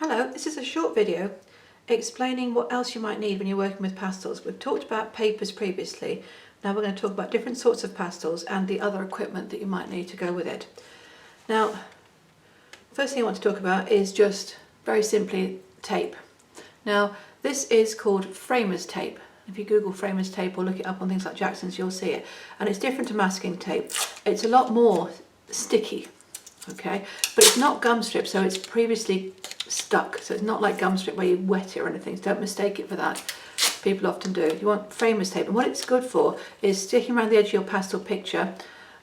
Hello, this is a short video explaining what else you might need when you're working with pastels. We've talked about papers previously. Now we're going to talk about different sorts of pastels and the other equipment that you might need to go with it. Now, first thing I want to talk about is just very simply tape. Now, this is called framer's tape. If you Google framer's tape or look it up on things like Jackson's, you'll see it. And it's different to masking tape. It's a lot more sticky, okay? But it's not gum strip, so it's previously stuck. So it's not like gum strip where you wet it or anything. So don't mistake it for that. People often do. You want framer's tape. And what it's good for is sticking around the edge of your pastel picture,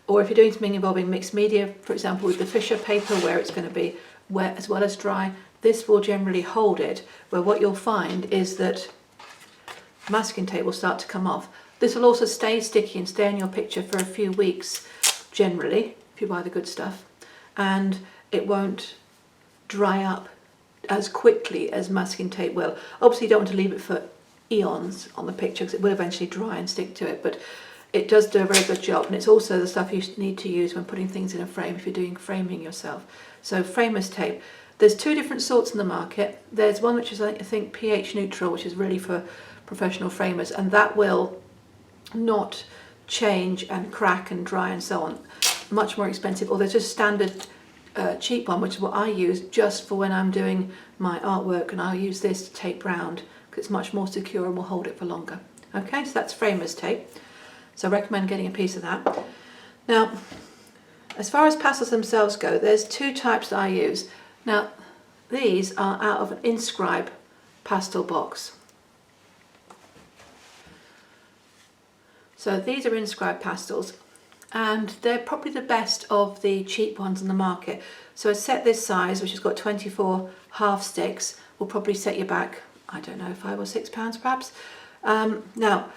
or if you're doing something involving mixed media, for example with the Fisher paper where it's going to be wet as well as dry, this will generally hold it, where what you'll find is that masking tape will start to come off. This will also stay sticky and stay in your picture for a few weeks generally, if you buy the good stuff, and it won't dry up as quickly as masking tape will. Obviously you don't want to leave it for eons on the picture because it will eventually dry and stick to it, but it does do a very good job, and it's also the stuff you need to use when putting things in a frame if you're doing framing yourself. So framer's tape. There's two different sorts in the market. There's one which is I think pH neutral, which is really for professional framers, and that will not change and crack and dry and so on. Much more expensive. Or there's just standard cheap one, which is what I use just for when I'm doing my artwork, and I'll use this to tape round because it's much more secure and will hold it for longer. Okay, so that's framer's tape. So I recommend getting a piece of that. Now, as far as pastels themselves go, there's two types that I use. Now, these are out of an Inscribed pastel box. So these are Inscribed pastels, and they're probably the best of the cheap ones in the market. So a set this size, which has got 24 half sticks, will probably set you back, I don't know, £5 or £6 perhaps. Now,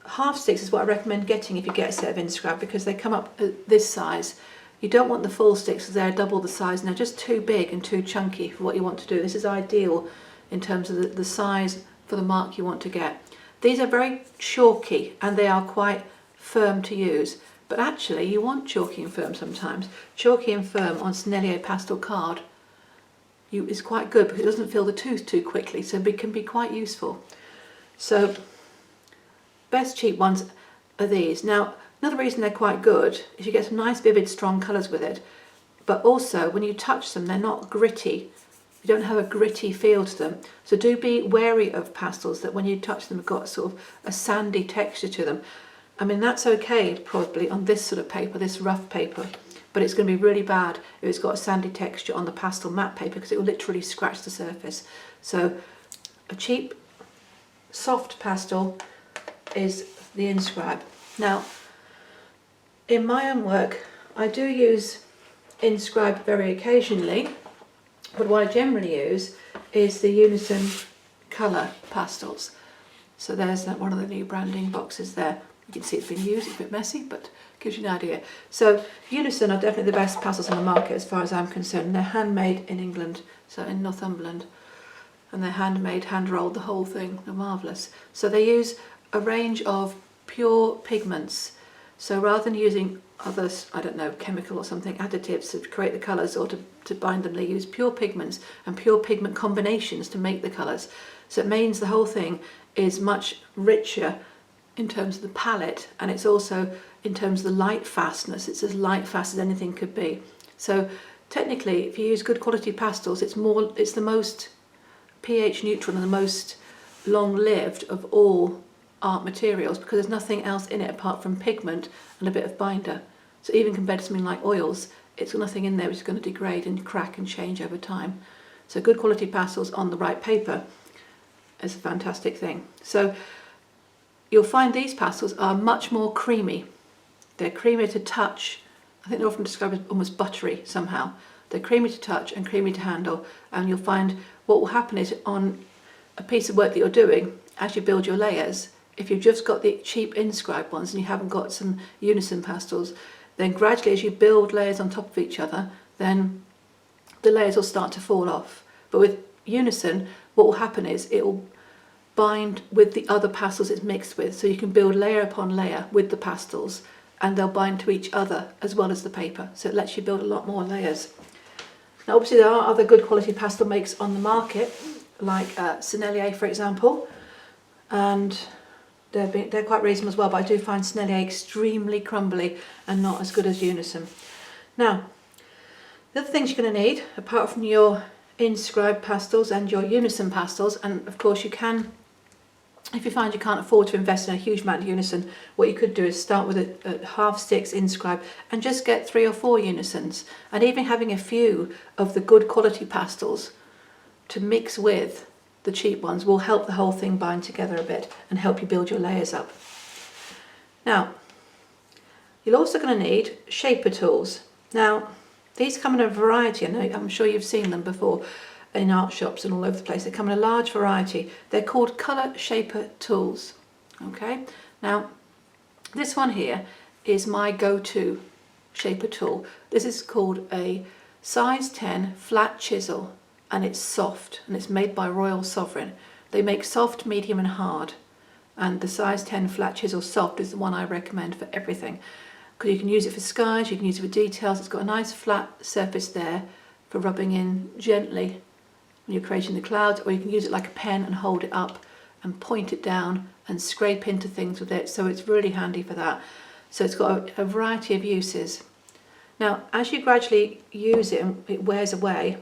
half sticks is what I recommend getting if you get a set of Inscribed, because they come up at this size. You don't want the full sticks because they're double the size and they're just too big and too chunky for what you want to do. This is ideal in terms of the size for the mark you want to get. These are very chalky and they are quite firm to use, but actually you want chalky and firm sometimes. Chalky and firm on Sennelier pastel card is quite good because it doesn't fill the tooth too quickly, so it can be quite useful. So best cheap ones are these. Now, another reason they're quite good is you get some nice vivid strong colours with it, but also when you touch them they're not gritty. You don't have a gritty feel to them. So do be wary of pastels that when you touch them have got sort of a sandy texture to them. I mean, that's okay probably on this sort of paper, this rough paper, but it's going to be really bad if it's got a sandy texture on the pastel matte paper because it will literally scratch the surface. So a cheap soft pastel is the Inscribed. Now, in my own work I do use Inscribed very occasionally, but what I generally use is the Unison colour pastels. So there's one of the new branding boxes there. You can see it's been used, it's a bit messy, but gives you an idea. So Unison are definitely the best pastels on the market as far as I'm concerned. They're handmade in England, so in Northumberland, and they're handmade, hand rolled, the whole thing. They're marvellous. So they use a range of pure pigments. So rather than using others, I don't know, chemical or something, additives to create the colours or to bind them, they use pure pigments and pure pigment combinations to make the colours. So it means the whole thing is much richer in terms of the palette, and it's also in terms of the light fastness. It's as light fast as anything could be. So technically, if you use good quality pastels, it's the most pH neutral and the most long-lived of all art materials because there's nothing else in it apart from pigment and a bit of binder. So even compared to something like oils, it's got nothing in there which is going to degrade and crack and change over time. So good quality pastels on the right paper is a fantastic thing. So you'll find these pastels are much more creamy. They're creamy to touch. I think they're often described as almost buttery somehow. They're creamy to touch and creamy to handle, and you'll find what will happen is on a piece of work that you're doing, as you build your layers, if you've just got the cheap Inscribed ones and you haven't got some Unison pastels, then gradually as you build layers on top of each other, then the layers will start to fall off. But with Unison, what will happen is it will bind with the other pastels it's mixed with, so you can build layer upon layer with the pastels and they'll bind to each other as well as the paper, so it lets you build a lot more layers. Now obviously there are other good quality pastel makes on the market, like Sennelier for example, and they're quite reasonable as well, but I do find Sennelier extremely crumbly and not as good as Unison. Now, the other things you're going to need, apart from your Inscribed pastels and your Unison pastels, and of course you can, if you find you can't afford to invest in a huge amount of Unison, what you could do is start with a half sticks Inscribed and just get 3 or 4 Unisons, and even having a few of the good quality pastels to mix with the cheap ones will help the whole thing bind together a bit and help you build your layers up. Now, you're also going to need shaper tools. Now, these come in a variety, and I'm sure you've seen them before in art shops and all over the place. They come in a large variety. They're called colour shaper tools. Okay, now this one here is my go-to shaper tool. This is called a size 10 flat chisel, and it's soft, and it's made by Royal Sovereign. They make soft, medium and hard, and the size 10 flat chisel soft is the one I recommend for everything, because you can use it for skies, you can use it for details. It's got a nice flat surface there for rubbing in gently when you're creating the clouds, or you can use it like a pen and hold it up and point it down and scrape into things with it, so it's really handy for that. So it's got a variety of uses. Now as you gradually use it and it wears away,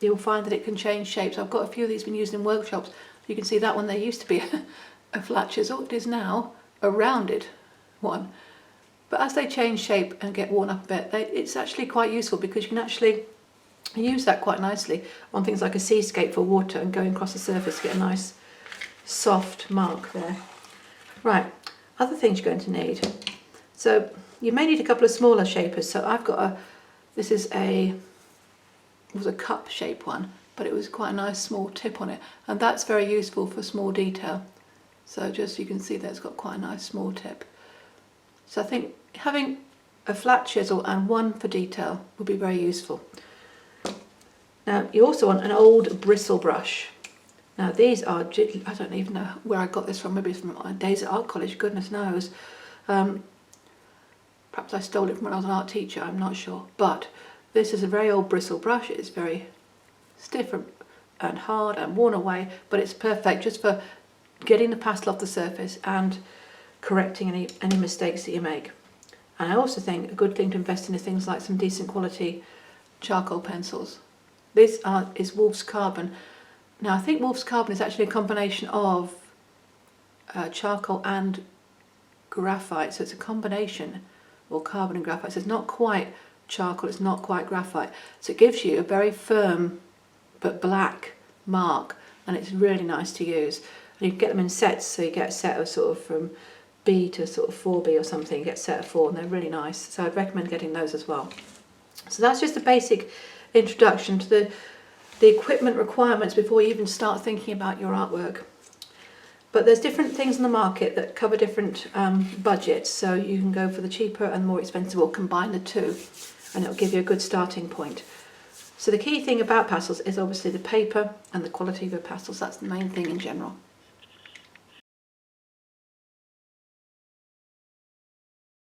you'll find that it can change shapes. I've got a few of these been used in workshops. You can see that one there used to be a flat chisel. It is now a rounded one. But as they change shape and get worn up a bit, it's actually quite useful, because you can actually use that quite nicely on things like a seascape for water and going across the surface to get a nice soft mark there. Right, other things you're going to need. So you may need a couple of smaller shapers. So I've got this is it was a cup shape one, but it was quite a nice small tip on it, and that's very useful for small detail. So just you can see that it's got quite a nice small tip. So I think having a flat chisel and one for detail would be very useful. Now you also want an old bristle brush. Now these are, I don't even know where I got this from, maybe it's from my days at art college, goodness knows. Perhaps I stole it from when I was an art teacher, I'm not sure. But this is a very old bristle brush. It's very stiff and hard and worn away, but it's perfect just for getting the pastel off the surface and correcting any mistakes that you make. And I also think a good thing to invest in is things like some decent quality charcoal pencils. This is Wolf's Carbon. Now I think Wolf's Carbon is actually a combination of charcoal and graphite, so it's a combination, or carbon and graphite, so it's not quite charcoal, it's not quite graphite, so it gives you a very firm but black mark, and it's really nice to use. And you can get them in sets, so you get a set of sort of from B to sort of 4B or something, you get a set of 4, and they're really nice, so I'd recommend getting those as well. So that's just a basic introduction to the equipment requirements before you even start thinking about your artwork. But there's different things in the market that cover different budgets, so you can go for the cheaper and more expensive, or combine the two, and it'll give you a good starting point. So the key thing about pastels is obviously the paper and the quality of your pastels. That's the main thing in general.